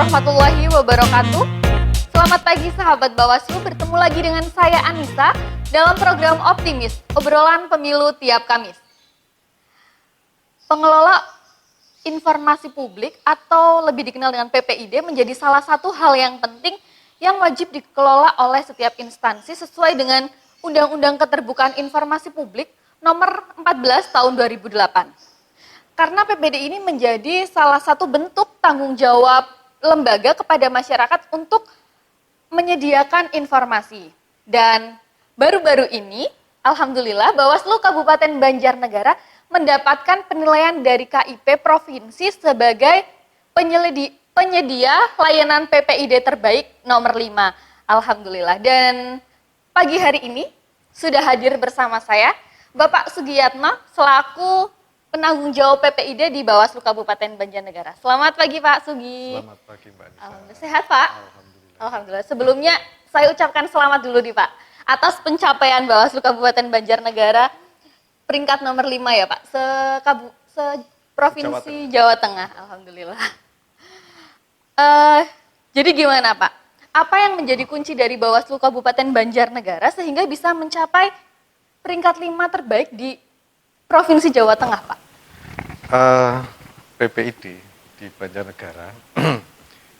warahmatullahi wabarakatuh. Selamat pagi sahabat Bawaslu, bertemu lagi dengan saya Anissa dalam program Optimis, obrolan pemilu tiap Kamis. Pengelola informasi publik atau lebih dikenal dengan PPID menjadi salah satu hal yang penting yang wajib dikelola oleh setiap instansi sesuai dengan Undang-Undang Keterbukaan Informasi Publik nomor 14 tahun 2008. Karena PPD ini menjadi salah satu bentuk tanggung jawab lembaga kepada masyarakat untuk menyediakan informasi. Dan baru-baru ini, alhamdulillah Bawaslu Kabupaten Banjarnegara mendapatkan penilaian dari KIP Provinsi sebagai penyedia layanan PPID terbaik nomor 5. Alhamdulillah. Dan pagi hari ini sudah hadir bersama saya Bapak Sugiyatno selaku penanggung jawab PPID di Bawaslu Kabupaten Banjarnegara. Selamat pagi Pak Sugi. Selamat pagi Mbak Nisa. Alhamdulillah. Sehat Pak? Alhamdulillah. Alhamdulillah. Sebelumnya saya ucapkan selamat dulu nih Pak atas pencapaian Bawaslu Kabupaten Banjarnegara peringkat nomor 5 ya Pak, Provinsi Jawa Tengah. Alhamdulillah. Jadi gimana Pak? Apa yang menjadi kunci dari Bawaslu Kabupaten Banjarnegara sehingga bisa mencapai peringkat 5 terbaik di Provinsi Jawa Tengah Pak? PPID di Banjarnegara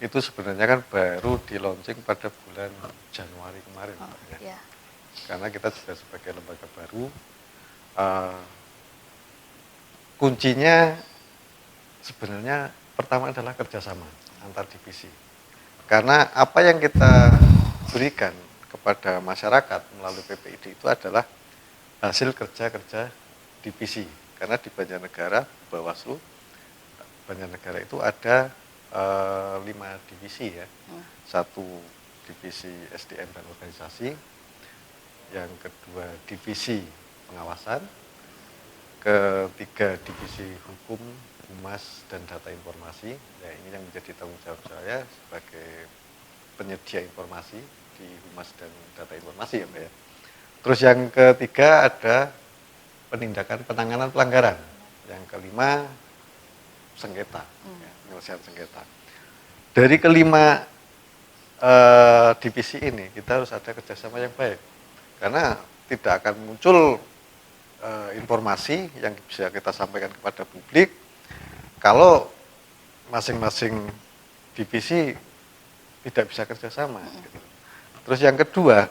itu sebenarnya kan baru di launching pada bulan Januari kemarin Pak, ya. Iya. Karena kita juga sebagai lembaga baru, kuncinya sebenarnya pertama adalah kerjasama antar divisi. Karena apa yang kita berikan kepada masyarakat melalui PPID itu adalah hasil kerja-kerja divisi. Karena di Banjarnegara, Bawaslu Banjarnegara itu ada 5 divisi ya. Satu divisi SDM dan organisasi, yang kedua divisi pengawasan, ketiga divisi hukum, humas dan data informasi. Ya, ini yang menjadi tanggung jawab saya sebagai penyedia informasi di humas dan data informasi ya Mbak ya. Terus yang ketiga ada penindakan penanganan pelanggaran. Yang kelima sengketa, ya, penyelesaian sengketa. Dari kelima divisi ini kita harus ada kerjasama yang baik, karena tidak akan muncul informasi yang bisa kita sampaikan kepada publik kalau masing-masing divisi tidak bisa kerjasama. Gitu. Terus yang kedua,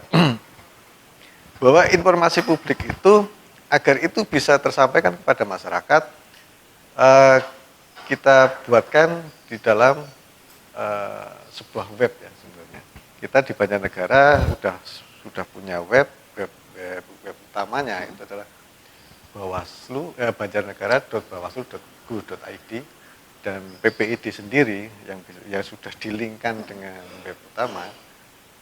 bahwa informasi publik itu agar itu bisa tersampaikan kepada masyarakat, kita buatkan di dalam sebuah web ya sebenarnya. Kita di Banjarnegara sudah punya web utamanya itu adalah banjarnegara.bawaslu.go.id, dan PPID sendiri yang sudah dilingkan dengan web utama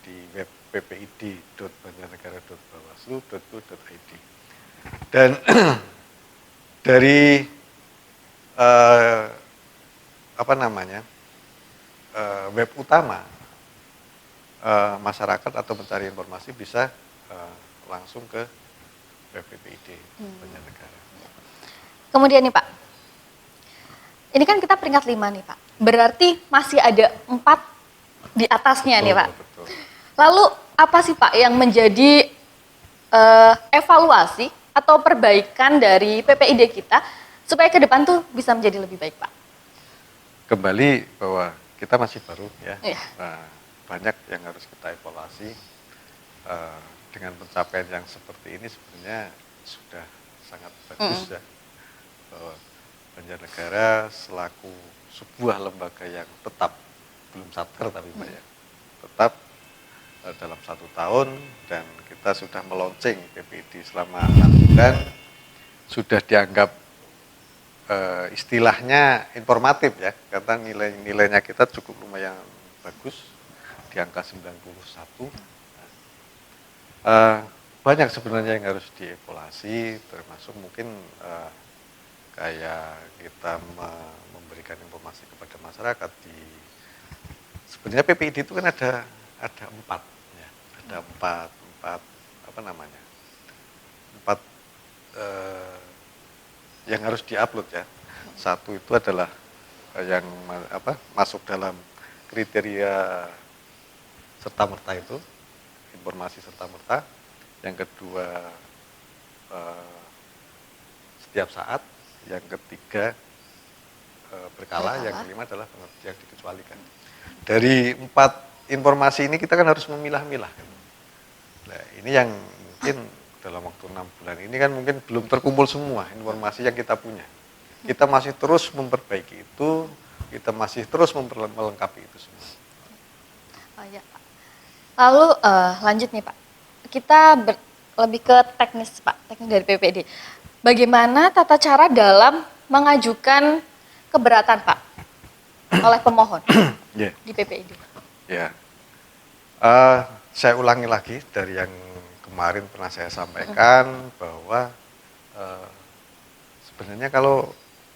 di web ppid.banjarnegara.bawaslu.go.id. Dan dari web utama, masyarakat atau mencari informasi bisa langsung ke web PPID Banjarnegara. Kemudian nih Pak, ini kan kita peringkat 5 nih Pak, berarti masih ada 4 di atasnya nih Pak. Betul. Lalu apa sih Pak yang menjadi evaluasi atau perbaikan dari PPID kita supaya ke depan tuh bisa menjadi lebih baik Pak? Kembali bahwa kita masih baru ya, Iya. Nah, banyak yang harus kita evaluasi. Dengan pencapaian yang seperti ini sebenarnya sudah sangat bagus ya, bahwa Banjarnegara selaku sebuah lembaga yang tetap belum satker tapi Mbak ya, tetap dalam 1 tahun, dan kita sudah meluncing PPID selama 6 bulan, sudah dianggap istilahnya informatif ya, karena nilainya kita cukup lumayan bagus di angka 91. Banyak sebenarnya yang harus dievaluasi, termasuk mungkin kayak kita memberikan informasi kepada masyarakat sebenarnya PPID itu kan ada 4 ya, ada 4 yang harus diupload ya. Satu itu adalah yang masuk dalam kriteria serta-merta itu, informasi serta-merta. Yang kedua setiap saat. Yang ketiga berkala. Yang kelima adalah yang dikecualikan. Dari 4 informasi ini kita kan harus memilah-milah. Nah, ini yang mungkin dalam waktu 6 bulan ini kan mungkin belum terkumpul semua informasi yang kita punya. Kita masih terus memperbaiki itu, kita masih terus melengkapi itu semua. Oh, ya, Pak. Lalu lanjut nih Pak, kita lebih ke teknis Pak, teknis dari PPD. Bagaimana tata cara dalam mengajukan keberatan Pak oleh pemohon di PPID? Ya, saya ulangi lagi dari yang kemarin pernah saya sampaikan bahwa sebenarnya kalau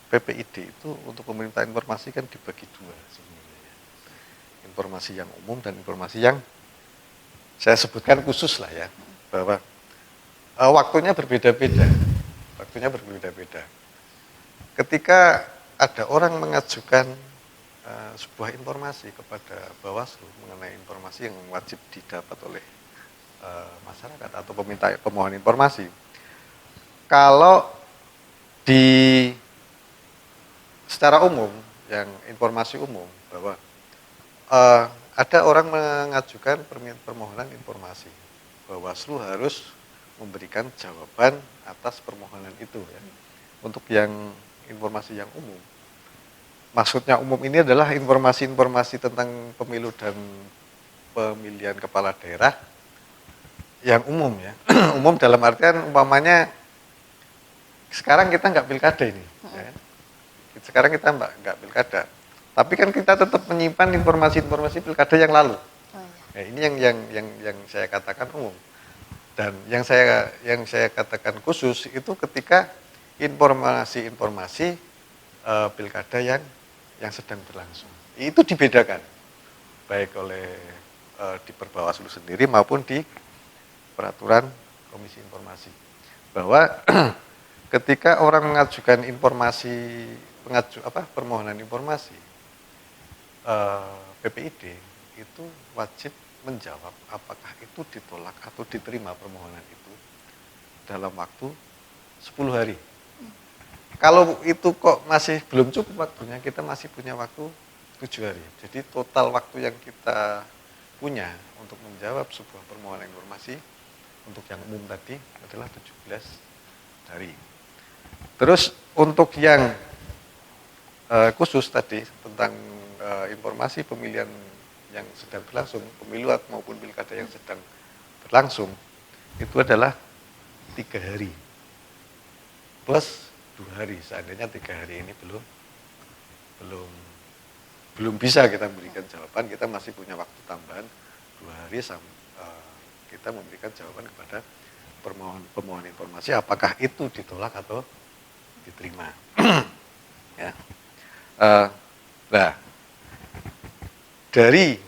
PPID itu untuk pemerintah informasi kan dibagi 2 sebenarnya. Informasi yang umum dan informasi yang saya sebutkan khusus lah ya, bahwa waktunya berbeda-beda. Waktunya berbeda-beda. Ketika ada orang mengajukan sebuah informasi kepada Bawaslu mengenai informasi yang wajib didapat oleh masyarakat atau pemohon informasi, kalau secara umum, yang informasi umum bahwa ada orang mengajukan permohonan informasi, Bawaslu harus memberikan jawaban atas permohonan itu ya. Untuk yang informasi yang umum, maksudnya umum ini adalah informasi-informasi tentang pemilu dan pemilihan kepala daerah yang umum ya. Umum dalam artian umpamanya sekarang kita nggak pilkada ini ya. Sekarang kita nggak pilkada, tapi kan kita tetap menyimpan informasi-informasi pilkada yang lalu. Nah, ini yang saya katakan umum. Dan yang saya katakan khusus itu ketika informasi-informasi pilkada yang sedang berlangsung. Itu dibedakan baik oleh di Perbawaslu sendiri maupun di peraturan Komisi Informasi. Bahwa ketika orang mengajukan permohonan informasi PPID itu wajib menjawab apakah itu ditolak atau diterima permohonan itu dalam waktu 10 hari. Kalau itu kok masih belum cukup waktunya, kita masih punya waktu 7 hari. Jadi total waktu yang kita punya untuk menjawab sebuah permohonan informasi untuk yang umum tadi adalah 17 hari. Terus untuk yang khusus tadi tentang informasi pemilihan yang sedang berlangsung, pemilu maupun pilkada yang sedang berlangsung, itu adalah 3 hari plus 2 hari. Seandainya 3 hari ini belum bisa kita berikan jawaban, kita masih punya waktu tambahan 2 hari kita memberikan jawaban kepada pemohon informasi apakah itu ditolak atau diterima. Ya. Nah, dari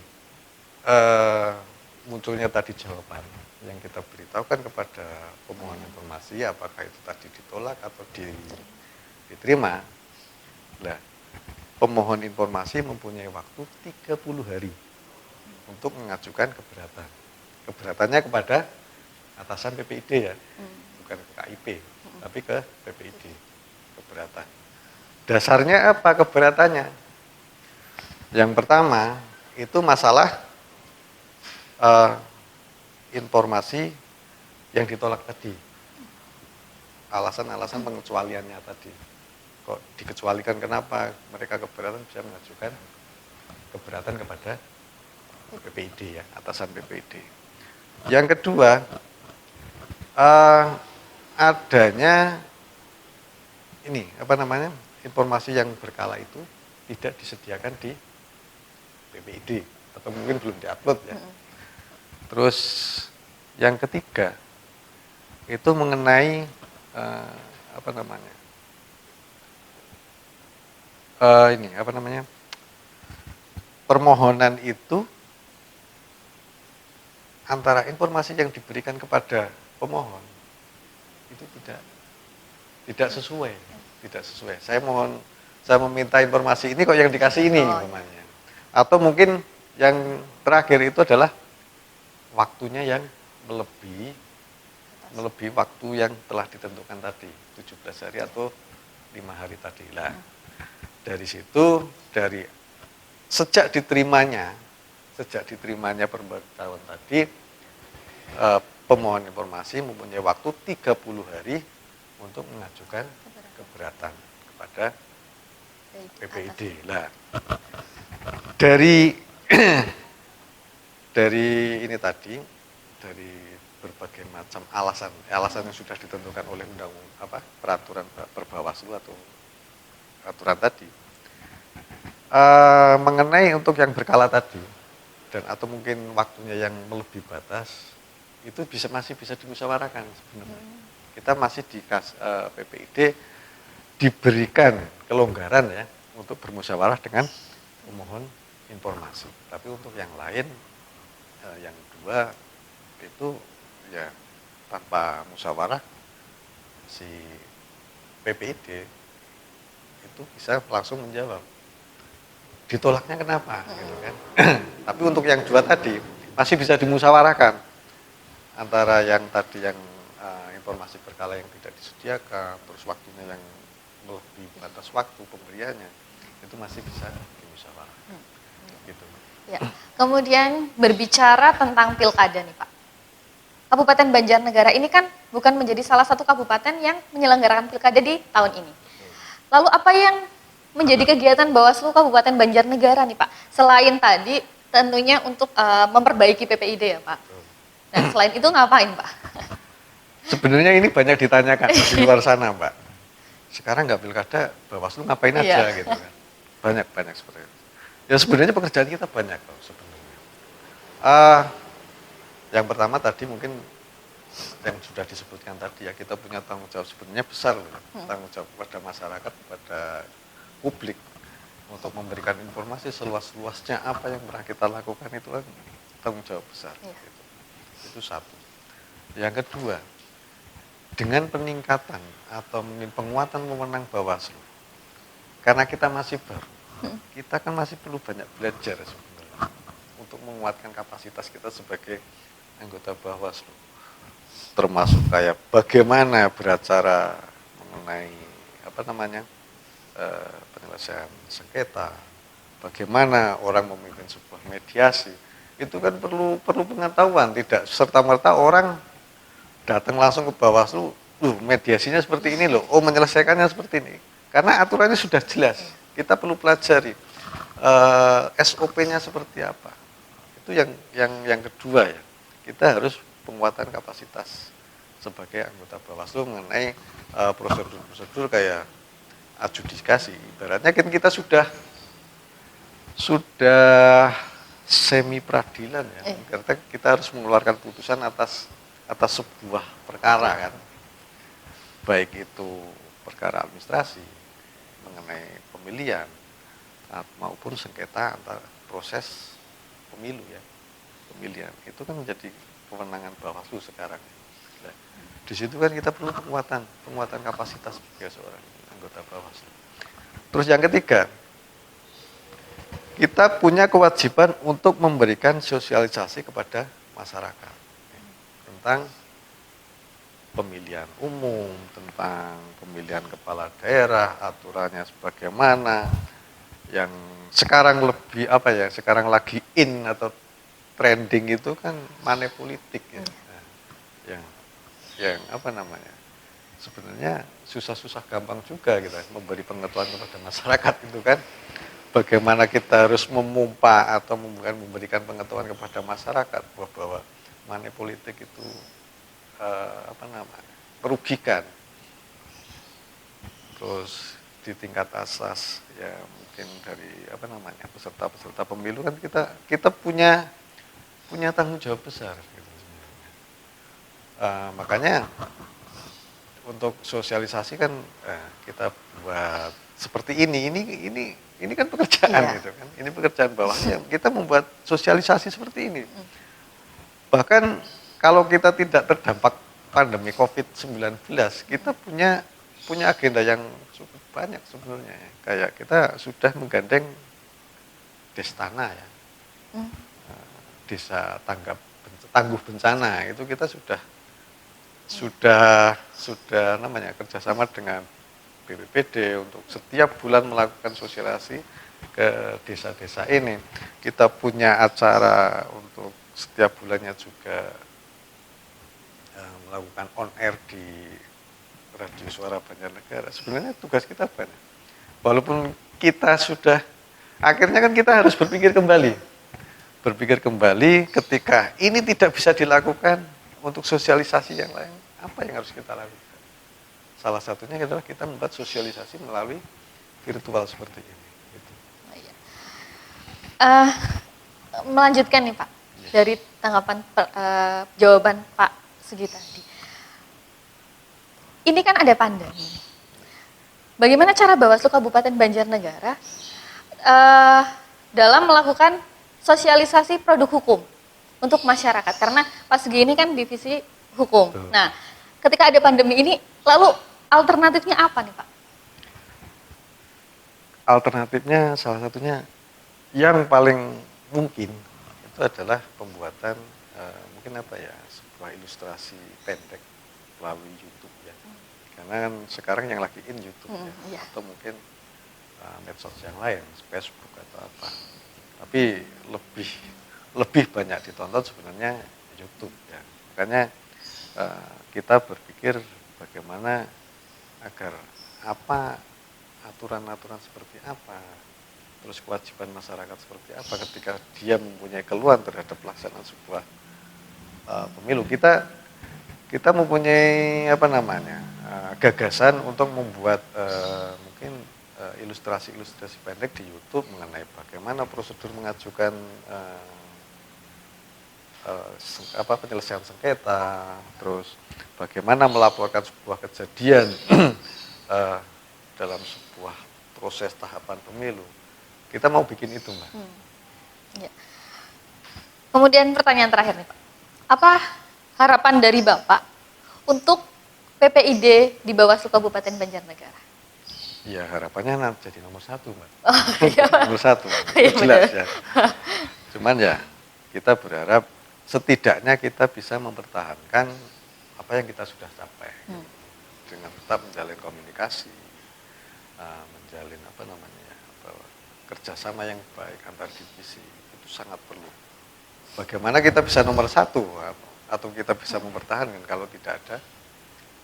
munculnya tadi jawaban yang kita beritahukan kepada pemohon informasi apakah itu tadi ditolak atau diterima. Nah, pemohon informasi mempunyai waktu 30 hari untuk mengajukan keberatan. Keberatannya kepada atasan PPID ya, bukan ke KIP, tapi ke PPID, keberatan. Dasarnya apa keberatannya? Yang pertama, itu masalah informasi yang ditolak tadi. Alasan-alasan pengecualiannya tadi. Kok dikecualikan, kenapa mereka keberatan bisa mengajukan keberatan kepada PPID ya, atasan PPID. Yang kedua, adanya informasi yang berkala itu tidak disediakan di PPID atau mungkin belum diupload ya. Terus yang ketiga itu mengenai permohonan itu antara informasi yang diberikan kepada pemohon itu tidak sesuai. Saya meminta informasi ini kok yang dikasih ini umpamanya. Atau mungkin yang terakhir itu adalah waktunya yang melebihi waktu yang telah ditentukan tadi, 17 hari atau 5 hari tadi lah. Dari situ, sejak diterimanya pemberitahuan tadi, pemohon informasi mempunyai waktu 30 hari untuk mengajukan keberatan kepada PPID. Lah, dari ini tadi, dari berbagai macam alasan yang sudah ditentukan oleh peraturan Perbawaslu atau aturan tadi, mengenai untuk yang berkala tadi dan atau mungkin waktunya yang melebihi batas, itu masih bisa dimusyawarahkan sebenarnya. Kita masih di PPID diberikan kelonggaran ya untuk bermusyawarah dengan pemohon informasi. Tapi untuk yang lain, yang dua itu ya tanpa musyawarah, si PPID itu bisa langsung menjawab ditolaknya kenapa gitu kan. Tapi untuk yang dua tadi masih bisa dimusyawarahkan antara yang tadi yang informasi berkala yang tidak disediakan, terus waktunya yang melebihi batas waktu pemberiannya, itu masih bisa dimusyawarahkan. Gitu. Ya. Kemudian berbicara tentang pilkada nih Pak. Kabupaten Banjarnegara ini kan bukan menjadi salah satu kabupaten yang menyelenggarakan pilkada di tahun ini. Lalu apa yang menjadi kegiatan Bawaslu Kabupaten Banjarnegara nih Pak? Selain tadi tentunya untuk memperbaiki PPID ya Pak. Dan selain itu ngapain Pak? Sebenarnya ini banyak ditanyakan di luar sana Mbak. Sekarang nggak pilkada, Bawaslu ngapain aja gitu kan. Banyak seperti itu. Ya sebenarnya pekerjaan kita banyak kok sebenarnya. Yang pertama tadi mungkin yang sudah disebutkan tadi ya, kita punya tanggung jawab sebenarnya besar loh. Tanggung jawab kepada masyarakat, kepada publik untuk memberikan informasi seluas-luasnya apa yang pernah kita lakukan, itu kan tanggung jawab besar. Gitu. Itu satu. Yang kedua, dengan peningkatan atau mungkin penguatan wewenang Bawaslu, karena kita masih baru, kita kan masih perlu banyak belajar sebenarnya untuk menguatkan kapasitas kita sebagai anggota Bawaslu, termasuk kayak bagaimana beracara mengenai penyelesaian sengketa, bagaimana orang memimpin sebuah mediasi, itu kan perlu pengetahuan, tidak serta-merta orang datang langsung ke Bawaslu, mediasinya seperti ini loh, menyelesaikannya seperti ini. Karena aturannya sudah jelas, kita perlu pelajari SOP-nya seperti apa. Itu yang kedua ya, kita harus penguatan kapasitas sebagai anggota Bawaslu mengenai prosedur-prosedur kayak adjudikasi. Ibaratnya kan kita sudah semi peradilan ya, karena kita harus mengeluarkan putusan atas sebuah perkara kan, baik itu perkara administrasi mengenai pemilihan maupun sengketa antar proses pemilu ya, pemilihan itu kan menjadi kewenangan Bawaslu sekarang. Nah, di situ kan kita perlu penguatan kapasitas sebagai seorang anggota Bawaslu. Terus yang ketiga, kita punya kewajiban untuk memberikan sosialisasi kepada masyarakat tentang pemilihan umum, tentang pemilihan kepala daerah, aturannya sebagaimana, yang sekarang sekarang lagi in atau trending itu kan money politik ya. Nah, yang sebenarnya susah-susah gampang juga kita memberi pengetahuan kepada masyarakat itu kan. Bagaimana kita harus memompa atau memberikan pengetahuan kepada masyarakat bahwa money politik itu merugikan. Terus di tingkat asas ya mungkin dari peserta pemilu kan kita punya tanggung jawab besar gitu sebenarnya. Makanya untuk sosialisasi kan kita buat seperti ini kan pekerjaan gitu kan. Ini pekerjaan bawahnya, kita membuat sosialisasi seperti ini. Bahkan kalau kita tidak terdampak pandemi COVID-19, kita punya agenda yang cukup banyak sebenarnya. Kayak kita sudah menggandeng Destana ya, Hmm. desa tangguh bencana, itu kita sudah namanya kerjasama dengan BPBD untuk setiap bulan melakukan sosialisasi ke desa-desa ini. Kita punya acara untuk setiap bulannya juga melakukan on air di Radio Suara Banjarnegara. Sebenarnya tugas kita banyak. Walaupun kita sudah, akhirnya kan kita harus berpikir kembali. Berpikir kembali ketika ini tidak bisa dilakukan untuk sosialisasi yang lain, apa yang harus kita lakukan? Salah satunya adalah kita membuat sosialisasi melalui virtual seperti ini. Gitu. Melanjutkan nih Pak, dari tanggapan jawaban Pak Sugi tadi. Ini kan ada pandemi. Bagaimana cara Bawaslu Kabupaten Banjarnegara dalam melakukan sosialisasi produk hukum untuk masyarakat? Karena Pak Sugi ini kan divisi hukum. Betul. Nah, ketika ada pandemi ini, lalu alternatifnya apa nih Pak? Alternatifnya salah satunya yang paling mungkin itu adalah pembuatan mungkin sebuah ilustrasi pendek melalui YouTube ya. Karena kan sekarang yang lagi in YouTube ya, Iya. atau mungkin medsos yang lain, Facebook atau apa. Tapi lebih banyak ditonton sebenarnya YouTube ya. Makanya kita berpikir bagaimana agar aturan-aturan seperti apa, terus kewajiban masyarakat seperti apa ketika dia mempunyai keluhan terhadap pelaksanaan sebuah pemilu. Kita mempunyai gagasan untuk membuat mungkin ilustrasi-ilustrasi pendek di YouTube mengenai bagaimana prosedur mengajukan penyelesaian sengketa, terus bagaimana melaporkan sebuah kejadian dalam sebuah proses tahapan pemilu. Kita mau bikin itu, Mbak. Ya. Kemudian pertanyaan terakhir nih Pak, apa harapan dari Bapak untuk PPID di Bawaslu Kabupaten Banjarnegara? Ya harapannya nanti jadi nomor 1, Mbak. Oh, iya, Pak. Nomor 1, Iya, jelas benar. ya. Cuman ya kita berharap setidaknya kita bisa mempertahankan apa yang kita sudah capai dengan tetap menjalin komunikasi, menjalin kerjasama yang baik antar divisi, itu sangat perlu. Bagaimana kita bisa nomor 1 atau kita bisa mempertahankan kalau tidak ada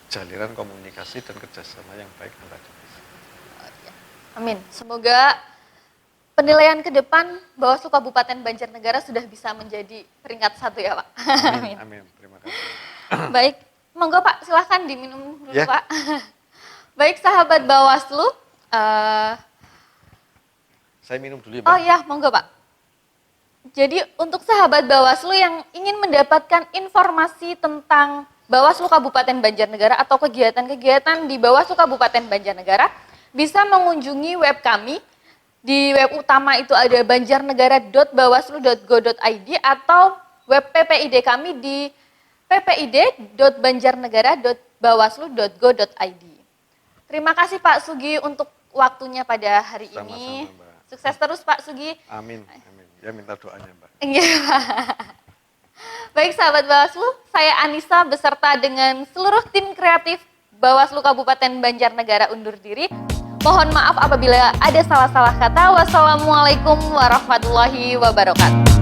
jalinan komunikasi dan kerjasama yang baik antar divisi. Amin. Semoga penilaian ke depan Bawaslu Kabupaten Banjarnegara sudah bisa menjadi peringkat 1 ya Pak. Amin, amin. Terima kasih. Baik, monggo Pak, silahkan diminum dulu Ya. Pak. Baik sahabat Bawaslu, Saya minum dulu ya, Mbak. oh ya monggo Pak. Jadi untuk sahabat Bawaslu yang ingin mendapatkan informasi tentang Bawaslu Kabupaten Banjarnegara atau kegiatan-kegiatan di Bawaslu Kabupaten Banjarnegara, bisa mengunjungi web kami. Di web utama itu ada banjarnegara.bawaslu.go.id atau web PPID kami di ppid.banjarnegara.bawaslu.go.id. Terima kasih Pak Sugi untuk waktunya pada hari Sama-sama, ini. Mbak. Sukses terus Pak Sugi. Amin, amin. Ya minta doanya, Mbak. Iya, Pak. Baik sahabat Bawaslu, saya Anissa beserta dengan seluruh tim kreatif Bawaslu Kabupaten Banjarnegara undur diri. Mohon maaf apabila ada salah-salah kata. Wassalamualaikum warahmatullahi wabarakatuh.